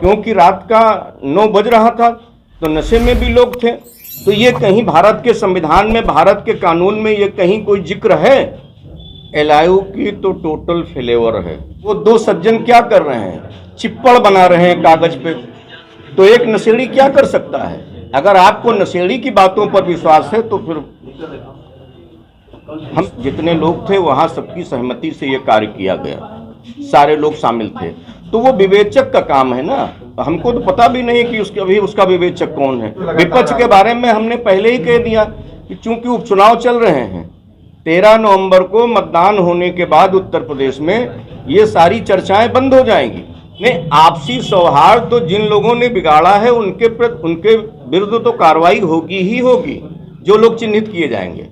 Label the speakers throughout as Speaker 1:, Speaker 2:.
Speaker 1: क्योंकि रात का 9 बज रहा था तो नशे में भी लोग थे। तो ये कहीं भारत के संविधान में, भारत के कानून में ये कहीं कोई जिक्र है? एलआईयू की तो टोटल फेलेवर है। वो दो सज्जन क्या कर रहे हैं? चिप्पड़ बना रहे हैं कागज पे। तो एक नशेड़ी क्या कर सकता है? अगर आपको नशेड़ी की बातों पर विश्वास है तो फिर हम जितने लोग थे वहां सबकी सहमति से ये कार्य किया गया, सारे लोग शामिल थे। तो वो विवेचक का काम है ना, हमको तो पता भी नहीं कि उसका विवेचक कौन है। विपक्ष के बारे में हमने पहले ही कह दिया कि चूंकि उपचुनाव चल रहे हैं, 13 नवंबर को मतदान होने के बाद उत्तर प्रदेश में ये सारी चर्चाएं बंद हो जाएंगी। नहीं, आपसी सौहार्द तो जिन लोगों ने बिगाड़ा है उनके विरुद्ध तो कार्रवाई होगी ही होगी, जो लोग चिन्हित किए जाएंगे।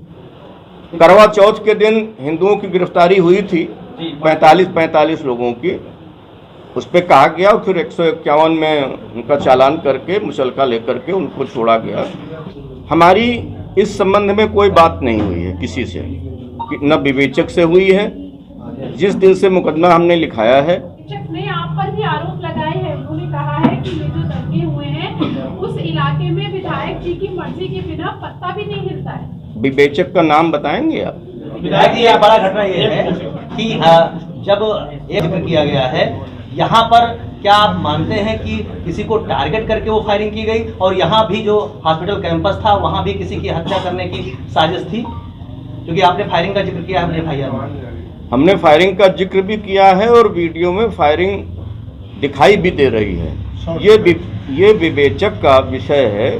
Speaker 1: करवा चौथ के दिन हिंदुओं की गिरफ्तारी हुई थी 45 लोगों की, उस पर कहा गया, फिर 151 में उनका चालान करके मुचलका लेकर के उनको छोड़ा गया। हमारी इस संबंध में कोई बात नहीं हुई है किसी से, न विवेचक से हुई है। जिस दिन से मुकदमा हमने लिखाया है,
Speaker 2: ने आप पर भी आरोप लगाए हैं। उन्होंने कहा है कि ये जो दंगे हुए हैं उस इलाके में विधायक जी की मर्जी के बिना पत्ता भी नहीं हिलता है।
Speaker 1: विवेचक का नाम बताएंगे आप?
Speaker 3: विधायक जी, यह बड़ा घटना ये है कि जब एक जिक्र किया गया है, यहाँ पर क्या आप मानते हैं कि किसी को टारगेट करके वो फायरिंग की गई, और यहाँ भी जो हॉस्पिटल कैंपस था वहाँ भी किसी की हत्या करने की साजिश थी? क्योंकि आपने फायरिंग का जिक्र किया है एफआईआर में।
Speaker 1: हमने फायरिंग का जिक्र भी किया है और वीडियो में फायरिंग दिखाई भी दे रही है। ये विवेचक का विषय है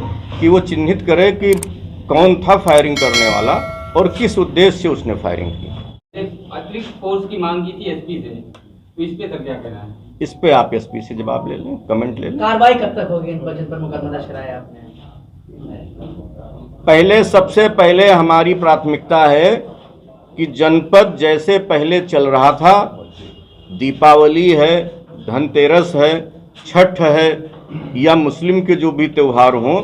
Speaker 1: कि वो चिन्हित करे कि कौन था फायरिंग करने वाला और किस उद्देश्य से उसने फायरिंग की।
Speaker 4: अतिरिक्त फोर्स की मांग की थी एसपी से, तो इस पे तक क्या कहना है?
Speaker 1: इस पे आप एसपी से जवाब ले लें, कमेंट ले लें।
Speaker 5: कार्रवाई कब तक होगी इन पर जिन पर मुकदमा दर्ज कराया आपने?
Speaker 1: सबसे पहले हमारी प्राथमिकता है कि जनपद जैसे पहले चल रहा था, दीपावली है, धनतेरस है, छठ है या मुस्लिम के जो भी त्यौहार हों,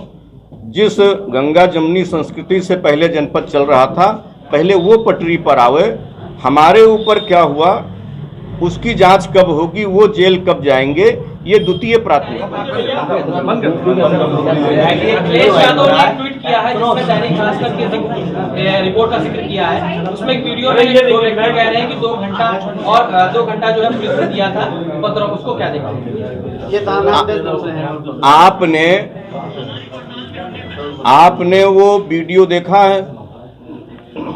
Speaker 1: जिस गंगा जमुनी संस्कृति से पहले जनपद चल रहा था, पहले वो पटरी पर आवे। हमारे ऊपर क्या हुआ उसकी जांच कब होगी, वो जेल कब जाएंगे, ये द्वितीय प्राथमिकता।
Speaker 4: अखिलेश यादव ने एक ट्वीट किया है जिसमें दैनिक भास्कर की रिपोर्ट का जिक्र किया है। उसमें एक वीडियो में दो व्यक्ति कह रहे हैं कि 2 घंटा और 2 घंटा जो है पुलिस ने दिया था पत्र, उसको क्या देखा?
Speaker 1: आपने वो वीडियो देखा है?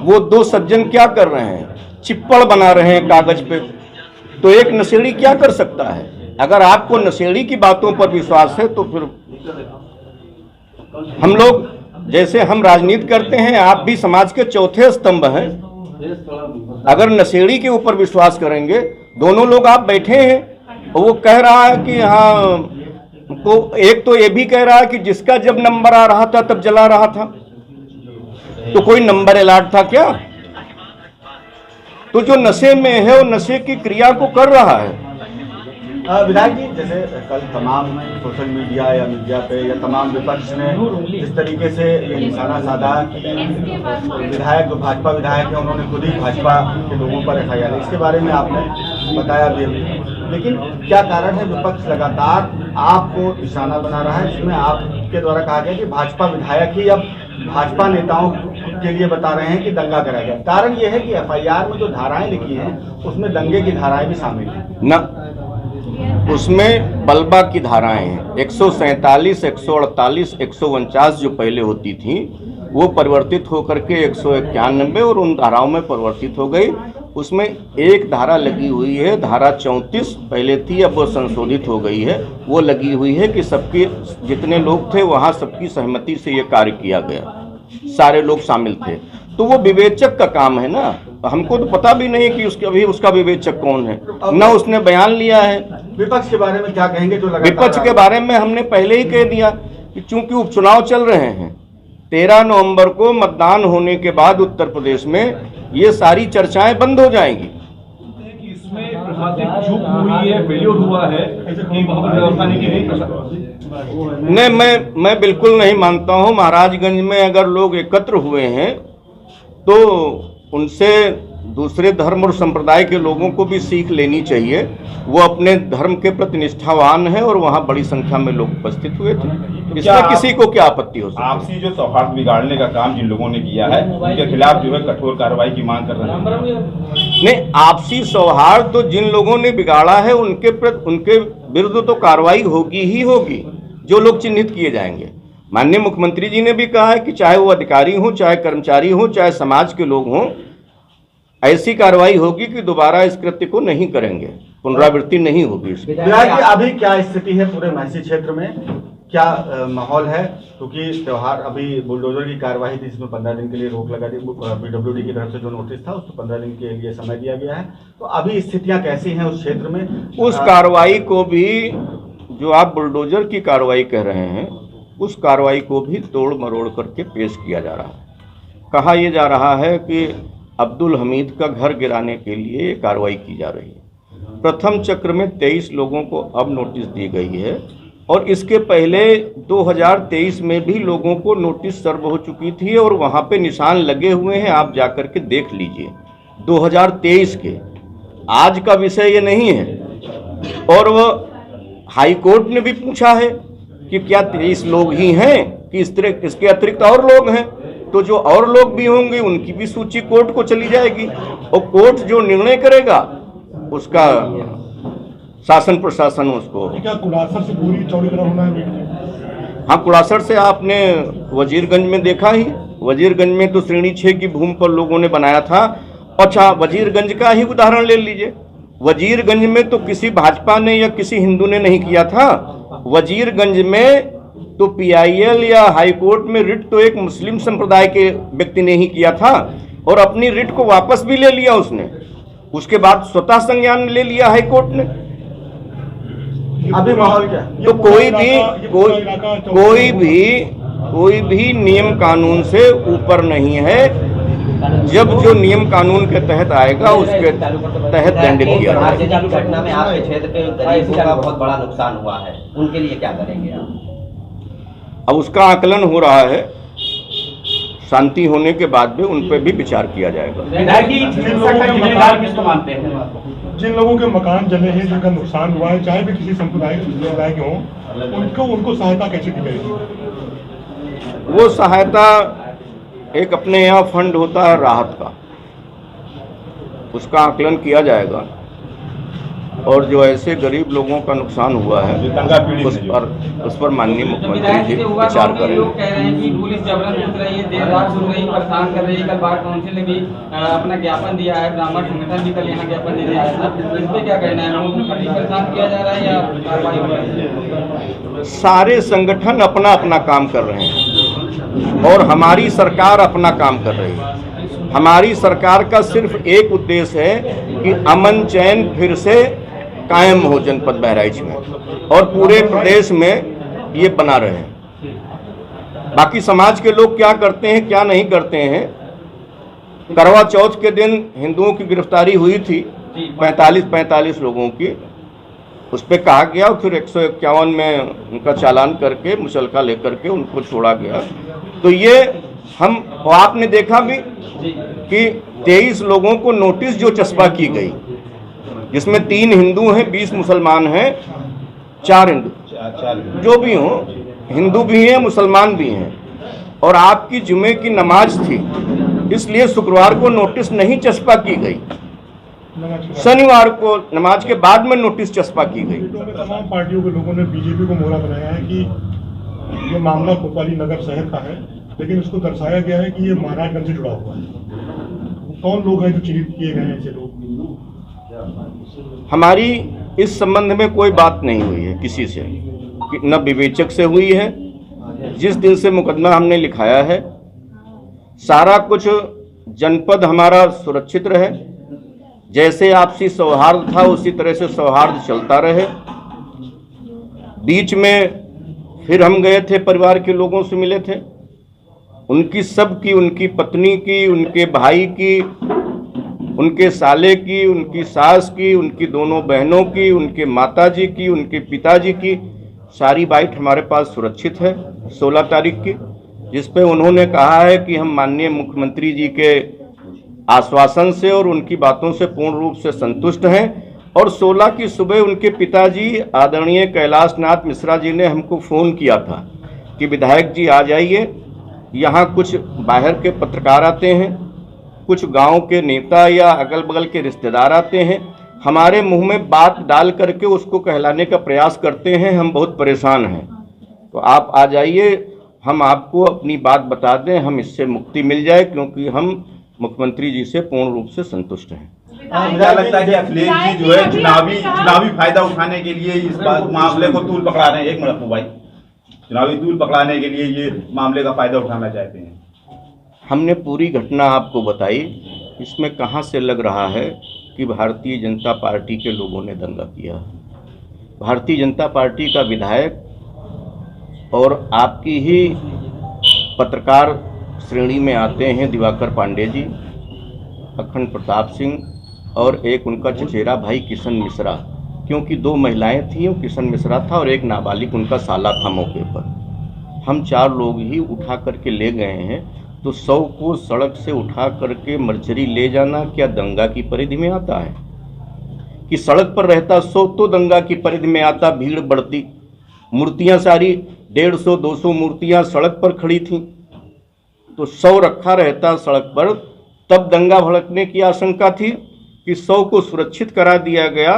Speaker 1: वो दो सज्जन क्या कर रहे हैं? चिप्पड़ बना रहे हैं कागज पे। तो एक नशेड़ी क्या कर सकता है? अगर आपको नशेड़ी की बातों पर विश्वास है तो फिर हम लोग, जैसे हम राजनीति करते हैं, आप भी समाज के चौथे स्तंभ हैं। अगर नशेड़ी के ऊपर विश्वास करेंगे, दोनों लोग आप बैठे हैं, वो कह रहा है कि हाँ, तो एक तो ये भी कह रहा है कि जिसका जब नंबर आ रहा था तब जला रहा था। तो कोई नंबर अलॉट था क्या? तो जो नशे में है वो नशे की क्रिया को कर रहा है।
Speaker 6: विधायक जी, जैसे कल तमाम सोशल मीडिया या मीडिया पे या तमाम विपक्ष ने जिस तरीके से ये निशाना साधा कि विधायक, जो भाजपा विधायक है, उन्होंने खुद ही भाजपा के लोगों पर एफआईआर, इसके बारे में आपने बताया भी, लेकिन क्या कारण है विपक्ष लगातार आपको निशाना बना रहा है, जिसमें आपके द्वारा कहा गया कि भाजपा विधायक ही अब भाजपा नेताओं के लिए बता रहे हैं कि दंगा कराया गया? कारण यह है कि एफआईआर में जो धाराएं लिखी हैं उसमें दंगे की धाराएं भी शामिल हैं
Speaker 1: न, उसमें बलबा की धाराएं हैं। 147, 148, 149 जो पहले होती थी वो परिवर्तित होकर के 191 और उन धाराओं में परिवर्तित हो गई। उसमें एक धारा लगी हुई है, धारा 34 पहले थी, अब वो संशोधित हो गई है। वो लगी हुई है कि सबके जितने लोग थे वहाँ सबकी सहमति से ये कार्य किया गया, सारे लोग शामिल थे। तो वो विवेचक का काम है ना, हमको तो पता भी नहीं कि उसका विवेचक कौन है, न उसने बयान लिया है।
Speaker 6: विपक्ष के बारे में क्या कहेंगे? जो
Speaker 1: विपक्ष के बारे में हमने पहले ही कह दिया कि चूंकि उपचुनाव चल रहे हैं, 13 नवंबर को मतदान होने के बाद उत्तर प्रदेश में ये सारी चर्चाएं बंद हो जाएंगी।
Speaker 7: इसमें प्रशासनिक चूक हुई है, फेल्योर हुआ है कि वहां पर व्यवस्था नहीं की गई।
Speaker 1: नहीं, मैं बिल्कुल नहीं मानता हूं। महाराजगंज में अगर लोग एकत्र हुए हैं तो उनसे दूसरे धर्म और संप्रदाय के लोगों को भी सीख लेनी चाहिए। वो अपने धर्म के प्रति निष्ठावान है और वहाँ बड़ी संख्या में लोग उपस्थित हुए थे। इसमें किसी को क्या आपत्ति हो सकती है?
Speaker 8: आपसी जो सौहार्द बिगाड़ने का काम जिन लोगों ने किया है उनके खिलाफ जो है कठोर कार्रवाई की मांग कर रहे हैं।
Speaker 1: नहीं, आपसी सौहार्द तो जिन लोगों ने बिगाड़ा है उनके विरुद्ध तो कार्रवाई होगी ही होगी, जो लोग चिन्हित किए जाएंगे। माननीय मुख्यमंत्री जी ने भी कहा है कि चाहे वो अधिकारी हो, चाहे कर्मचारी हो, चाहे समाज के लोग हों, ऐसी कार्रवाई होगी कि दोबारा इस कृत्य को नहीं करेंगे, पुनरावृत्ति नहीं होगी।
Speaker 6: विधायक जी, अभी क्या स्थिति है पूरे महसी क्षेत्र में, क्या माहौल है? क्योंकि त्योहार अभी बुलडोजर की कार्रवाई थी, इसमें 15 दिन के लिए रोक लगा दी। पीडब्ल्यूडी की तरफ से जो नोटिस था उसको 15 दिन के लिए समय दिया गया है। तो अभी स्थितियां कैसी हैं उस क्षेत्र में?
Speaker 1: उस कार्रवाई को भी, जो आप बुलडोजर की कार्रवाई कह रहे हैं, उस कार्रवाई को भी तोड़ मरोड़ करके पेश किया जा रहा है। कहा यह जा रहा है कि अब्दुल हमीद का घर गिराने के लिए कार्रवाई की जा रही है। प्रथम चक्र में 23 लोगों को अब नोटिस दी गई है और इसके पहले 2023 में भी लोगों को नोटिस सर्व हो चुकी थी और वहां पे निशान लगे हुए हैं, आप जाकर के देख लीजिए 2023 के। आज का विषय ये नहीं है। और वो हाई कोर्ट ने भी पूछा है कि क्या 23 लोग ही हैं कि इसके अतिरिक्त और लोग हैं? तो जो और लोग भी होंगे उनकी भी सूची कोर्ट को चली जाएगी और कोर्ट जो निर्णय करेगा उसका शासन प्रशासन उसको।
Speaker 9: क्या कुलासर से पूरी चौड़ी तरह होना है?
Speaker 1: हाँ, कुलासर से आपने वजीरगंज में देखा ही। वजीरगंज में तो श्रेणी 6 की भूमि पर लोगों ने बनाया था। अच्छा, वजीरगंज का ही उदाहरण ले लीजिए। वजीरगंज में तो किसी भाजपा ने या किसी हिंदू ने नहीं किया था। वजीरगंज में तो PIL या हाईकोर्ट में रिट तो एक मुस्लिम संप्रदाय के व्यक्ति ने ही किया था और अपनी रिट को वापस भी ले लिया उसने। उसके बाद स्वतः संज्ञान ले लिया हाईकोर्ट ने।
Speaker 6: अभी माहौल क्या?
Speaker 1: तो कोई भी नियम कानून से ऊपर नहीं है। जब जो नियम कानून के तहत आएगा उसके तहत दंडित किया जाएगा।
Speaker 3: घटना में आपके क्षेत्र के गरीबों का बहुत बड़ा नुकसान हुआ है, उनके लिए क्या करेंगे आप?
Speaker 1: अब उसका आकलन हो रहा है, शांति होने के बाद भी उन पर भी विचार किया जाएगा।
Speaker 9: जिन लोगों के मकान जले हैं, जिनका नुकसान हुआ है, चाहे भी किसी संप्रदाय के हों, उनको सहायता कैसे दी जाएगी?
Speaker 1: वो सहायता एक अपने यहाँ फंड होता है राहत का, उसका आकलन किया जाएगा और जो ऐसे गरीब लोगों का नुकसान हुआ है उस पर माननीय मुख्यमंत्री जी विचार करेंगे।
Speaker 4: लोग कह रहे हैं कि पुलिस जबरन घुस रही है, देर रात सुन रही, परेशान कर रही है। कल बार काउंसिल ने भी अपना ज्ञापन दिया है, ब्राह्मण संगठन भी कल यहाँ ज्ञापन देने आया था। इस पे क्या कहना है? लोगों को परेशान किया जा रहा है या कार्रवाई हो रही है?
Speaker 1: सारे संगठन अपना अपना काम कर रहे हैं और हमारी सरकार अपना काम कर रही है। हमारी सरकार का सिर्फ एक उद्देश्य है कि अमन चैन फिर से कायम हो जनपद बहराइच में और पूरे प्रदेश में ये बना रहे। बाकी समाज के लोग क्या करते हैं क्या नहीं करते हैं। करवा चौथ के दिन हिंदुओं की गिरफ्तारी हुई थी 45 लोगों की, उस पर कहा गया और फिर 151 में उनका चालान करके मुचलका लेकर के उनको छोड़ा गया। तो ये हम आपने देखा भी कि 23 लोगों को नोटिस जो चस्पा की गई, जिसमें 3 हिंदू हैं, 20 मुसलमान हैं, 4 हिंदू, जो भी हों, हिंदू भी हैं मुसलमान भी हैं। और आपकी जुमे की नमाज थी, इसलिए शुक्रवार को नोटिस नहीं चस्पा की गई, शनिवार को नमाज के बाद में नोटिस चस्पा की गई।
Speaker 9: तमाम पार्टियों के लोगों ने बीजेपी को मोहरा बनाया है कि ये मामला कोतवाली नगर शहर का है, लेकिन उसको दर्शाया गया है कि ये महाराजगंज से जुड़ा हुआ है। कौन लोग हैं जो चिन्हित किए गए हैं ऐसे लोग?
Speaker 1: हमारी इस संबंध में कोई बात नहीं हुई है किसी से, न विवेचक से हुई है। जिस दिन से मुकदमा हमने लिखाया है, सारा कुछ जनपद हमारा सुरक्षित रहे, जैसे आपसी सौहार्द था उसी तरह से सौहार्द चलता रहे। बीच में फिर हम गए थे, परिवार के लोगों से मिले थे, उनकी सबकी, उनकी पत्नी की, उनके भाई की, उनके साले की, उनकी सास की, उनकी दोनों बहनों की, उनके माताजी की, उनके पिताजी की सारी बाइट हमारे पास सुरक्षित है 16 तारीख की, जिस पे उन्होंने कहा है कि हम माननीय मुख्यमंत्री जी के आश्वासन से और उनकी बातों से पूर्ण रूप से संतुष्ट हैं। और 16 की सुबह उनके पिताजी आदरणीय कैलाश नाथ मिश्रा जी ने हमको फ़ोन किया था कि विधायक जी आ जाइए, यहाँ कुछ बाहर के पत्रकार आते हैं, कुछ गांव के नेता या अगल बगल के रिश्तेदार आते हैं, हमारे मुंह में बात डाल करके उसको कहलाने का प्रयास करते हैं, हम बहुत परेशान हैं, तो आप आ जाइए, हम आपको अपनी बात बता दें, हम इससे मुक्ति मिल जाए, क्योंकि हम मुख्यमंत्री जी से पूर्ण रूप से संतुष्ट हैं।
Speaker 8: मुझे लगता है कि अखिलेश जी जो है चुनावी फायदा उठाने के लिए इस बात मामले को तूल पकड़ा रहे हैं। एक मिनट भाई, चुनावी तूल पकड़ाने के लिए ये मामले का फायदा उठाना चाहते हैं।
Speaker 1: हमने पूरी घटना आपको बताई, इसमें कहाँ से लग रहा है कि भारतीय जनता पार्टी के लोगों ने दंगा किया। भारतीय जनता पार्टी का विधायक और आपकी ही पत्रकार श्रेणी में आते हैं दिवाकर पांडे जी, अखंड प्रताप सिंह और एक उनका चचेरा भाई किशन मिश्रा, क्योंकि 2 महिलाएं थीं, किशन मिश्रा था और एक नाबालिग उनका साला था मौके पर। हम 4 लोग ही उठा करके ले गए हैं, तो 100 को सड़क से उठा करके मर्चरी ले जाना क्या दंगा की परिधि में आता है? कि सड़क पर रहता 100 तो दंगा की परिधि में आता, भीड़ बढ़ती, मूर्तियां सारी 150-200 मूर्तियां सड़क पर खड़ी थीं, तो 100 रखा रहता सड़क पर, तब दंगा भड़कने की आशंका थी। कि 100 को सुरक्षित करा दिया गया,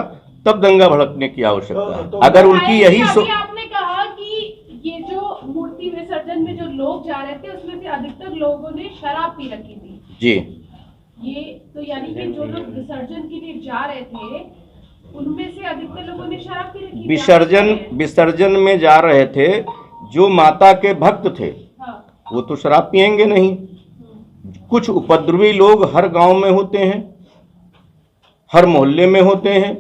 Speaker 1: तब दंगा भड़कने की आवश्यकता है। अगर उनकी यही
Speaker 2: आपने कहा कि ये जो मूर्ति विसर्जन में जो लोग जा रहे थे उसमें से अधिकतर लोगों ने शराब पी रखी थी
Speaker 1: जी,
Speaker 2: ये तो यानी कि जो लोग विसर्जन के लिए जा रहे थे उनमें से अधिकतर लोगों ने शराब पी रखी थी।
Speaker 1: विसर्जन में जा रहे थे जो माता के भक्त थे,
Speaker 2: हाँ।
Speaker 1: वो तो शराब पिएंगे नहीं। कुछ उपद्रवी लोग हर गांव में होते हैं, हर मोहल्ले में होते हैं।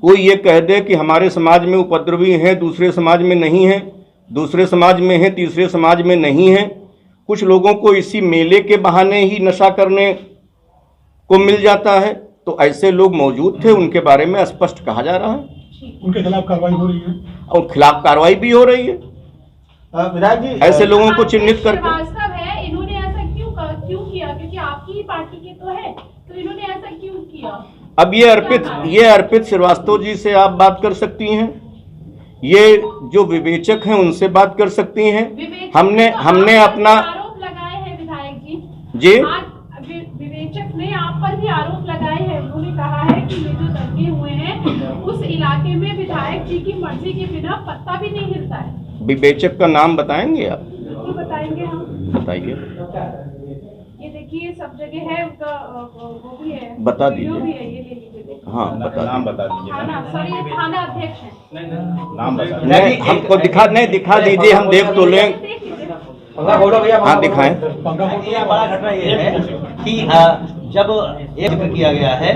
Speaker 1: कोई ये कह दे कि हमारे समाज में उपद्रवी हैं, दूसरे समाज में नहीं हैं, दूसरे समाज में हैं, तीसरे समाज में नहीं हैं। कुछ लोगों को इसी मेले के बहाने ही नशा करने को मिल जाता है, तो ऐसे लोग मौजूद थे, उनके बारे में स्पष्ट कहा जा रहा है।
Speaker 9: उनके खिलाफ कार्रवाई हो रही है
Speaker 1: और खिलाफ कार्रवाई भी हो रही है।
Speaker 6: विधायक जी,
Speaker 1: ऐसे लोगों को चिन्हित करके
Speaker 2: वास्तव है, इन्होंने ऐसा क्यों किया? क्योंकि आपकी ही पार्टी के तो है, तो इन्होंने ऐसा क्यों किया?
Speaker 1: अब ये अर्पित श्रीवास्तव जी से आप बात कर सकती हैं, ये जो विवेचक हैं उनसे बात कर सकती हैं। हमने अपना
Speaker 2: आरोप लगाए हैं विधायक जी। आज विवेचक ने आप पर भी आरोप लगाए हैं। उन्होंने कहा है कि ये जो दंगे हुए हैं उस इलाके में विधायक जी की मर्जी के बिना पत्ता भी नहीं हिलता है।
Speaker 1: विवेचक का नाम बताएंगे आप?
Speaker 2: बिल्कुल बताएंगे हम।
Speaker 1: बताइए।
Speaker 2: ये देखिए सब जगह है, उनका वो भी है,
Speaker 1: बता
Speaker 2: वीडियो
Speaker 1: दीजिए।
Speaker 2: भी है, ये ले लीजिए।
Speaker 1: हाँ,
Speaker 8: नाम बता दीजिए।
Speaker 2: ये थाना अध्यक्ष है।
Speaker 8: नाम बता दीजिए।
Speaker 1: नहीं, हमको दिखा दीजिए, हम देख तो लें। हाँ, दिखाएं।
Speaker 3: ये बड़ा घटना ये है कि जब ये जिक्र किया गया है,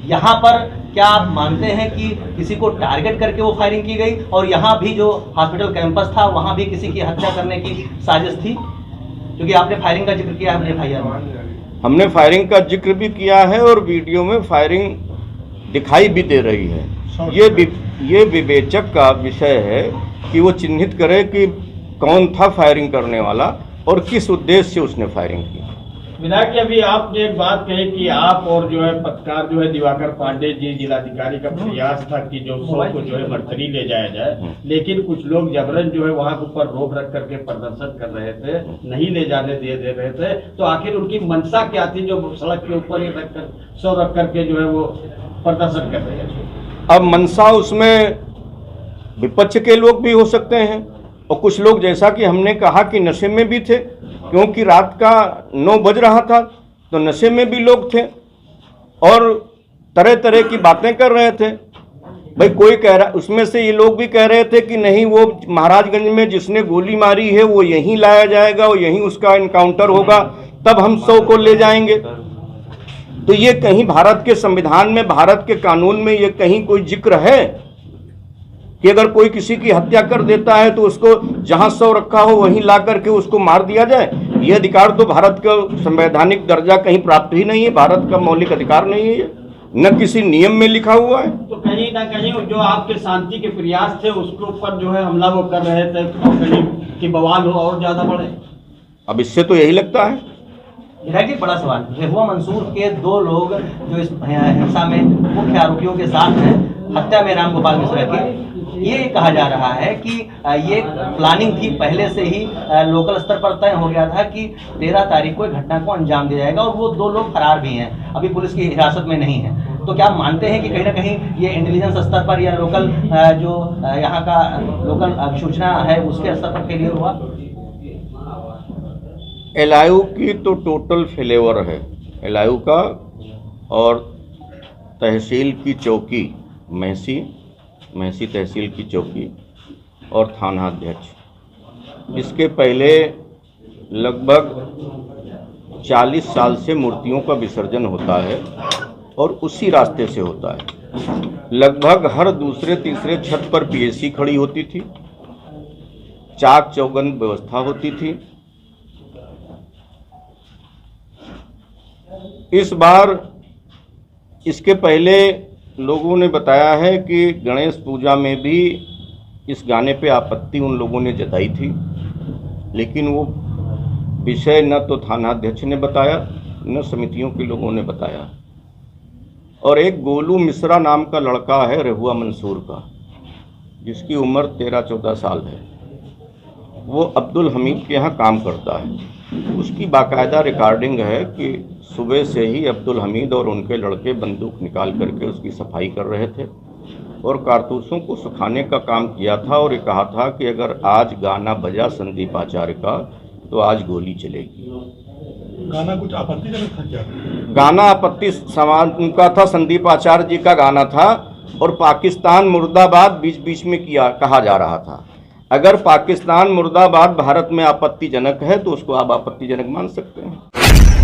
Speaker 3: यहाँ पर क्या आप मानते हैं कि किसी को टारगेट करके वो फायरिंग की गई और यहाँ भी जो हॉस्पिटल कैंपस था वहाँ भी किसी की हत्या करने की साजिश थी? क्योंकि आपने फायरिंग का जिक्र किया है,
Speaker 1: हमने फायरिंग का जिक्र भी किया है और वीडियो में फायरिंग दिखाई भी दे रही है। ये विवेचक का विषय है कि वो चिन्हित करे कि कौन था फायरिंग करने वाला और किस उद्देश्य से उसने फायरिंग की।
Speaker 7: विधायक जी, अभी आपने एक बात कही कि आप और जो है पत्रकार जो है दिवाकर पांडे जी जिलाधिकारी का प्रयास था कि जो 100 को जो है मर्चरी ले जाया जाए, लेकिन कुछ लोग जबरन जो है वहां के ऊपर रोक रख करके प्रदर्शन कर रहे थे, नहीं ले जाने दे रहे थे। तो आखिर उनकी मंशा क्या थी जो सड़क के ऊपर ही रखकर 100 रख करके जो है वो प्रदर्शन कर रहे थे?
Speaker 1: अब मंशा उसमें विपक्ष के लोग भी हो सकते हैं और कुछ लोग, जैसा कि हमने कहा, कि नशे में भी थे, क्योंकि रात का 9 बज रहा था, तो नशे में भी लोग थे और तरह तरह की बातें कर रहे थे। भाई कोई कह रहा, उसमें से ये लोग भी कह रहे थे कि नहीं, वो महाराजगंज में जिसने गोली मारी है वो यहीं लाया जाएगा, वो यहीं उसका इनकाउंटर होगा, तब हम 100 को ले जाएंगे। तो ये कहीं भारत के संविधान में, भारत के कानून में ये कहीं कोई जिक्र है कि अगर कोई किसी की हत्या कर देता है तो उसको जहां 100 रखा हो वहीं ला करके उसको मार दिया जाए? ये अधिकार तो भारत का संवैधानिक दर्जा कहीं प्राप्त ही नहीं है, भारत का मौलिक अधिकार नहीं है, न किसी नियम में लिखा हुआ है।
Speaker 7: तो कहीं ना कहीं जो आपके शांति के प्रयास थे उसके ऊपर जो है हमला वो कर रहे थे, कहीं कि बवाल हो और ज्यादा बढ़े।
Speaker 1: अब इससे तो यही लगता है।
Speaker 3: विधायक जी, बड़ा सवाल, रहुआ मंसूर के 2 लोग जो इस हिंसा में मुख्य आरोपियों के साथ हैं, हत्या में रामगोपाल मिश्रा की, ये कहा जा रहा है कि ये प्लानिंग थी, पहले से ही लोकल स्तर पर तय हो गया था कि 13 तारीख को घटना को अंजाम दिया जाएगा, और वो 2 लोग फरार भी हैं, अभी पुलिस की हिरासत में नहीं है। तो क्या मानते हैं कि कहीं ना कहीं ये इंटेलिजेंस स्तर पर या लोकल जो यहाँ का लोकल सूचना है उसके स्तर पर फेलियर हुआ?
Speaker 1: एलआईयू की तो टोटल फेलेवर है, एलआईयू का और तहसील की चौकी महसी तहसील की चौकी और थाना अध्यक्ष, इसके पहले लगभग 40 साल से मूर्तियों का विसर्जन होता है और उसी रास्ते से होता है। लगभग हर दूसरे तीसरे छत पर पीएसी खड़ी होती थी, चाक चौबंद व्यवस्था होती थी। इस बार इसके पहले लोगों ने बताया है कि गणेश पूजा में भी इस गाने पे आपत्ति उन लोगों ने जताई थी, लेकिन वो विषय न तो थानाध्यक्ष ने बताया न समितियों के लोगों ने बताया। और एक गोलू मिश्रा नाम का लड़का है रहुआ मंसूर का, जिसकी उम्र 13-14 साल है, वो अब्दुल हमीद के यहाँ काम करता है। उसकी बाकायदा रिकॉर्डिंग है कि सुबह से ही अब्दुल हमीद और उनके लड़के बंदूक निकाल करके उसकी सफाई कर रहे थे और कारतूसों को सुखाने का काम किया था, और ये कहा था कि अगर आज गाना बजा संदीप आचार्य का तो आज गोली चलेगी।
Speaker 9: गाना कुछ आपत्तिजनक था क्या?
Speaker 1: गाना आपत्ति समाज का था, संदीप आचार्य जी का गाना था, और पाकिस्तान मुर्दाबाद बीच बीच में कहा जा रहा था। अगर पाकिस्तान मुर्दाबाद भारत में आपत्तिजनक है तो उसको आप आपत्तिजनक मान सकते हैं।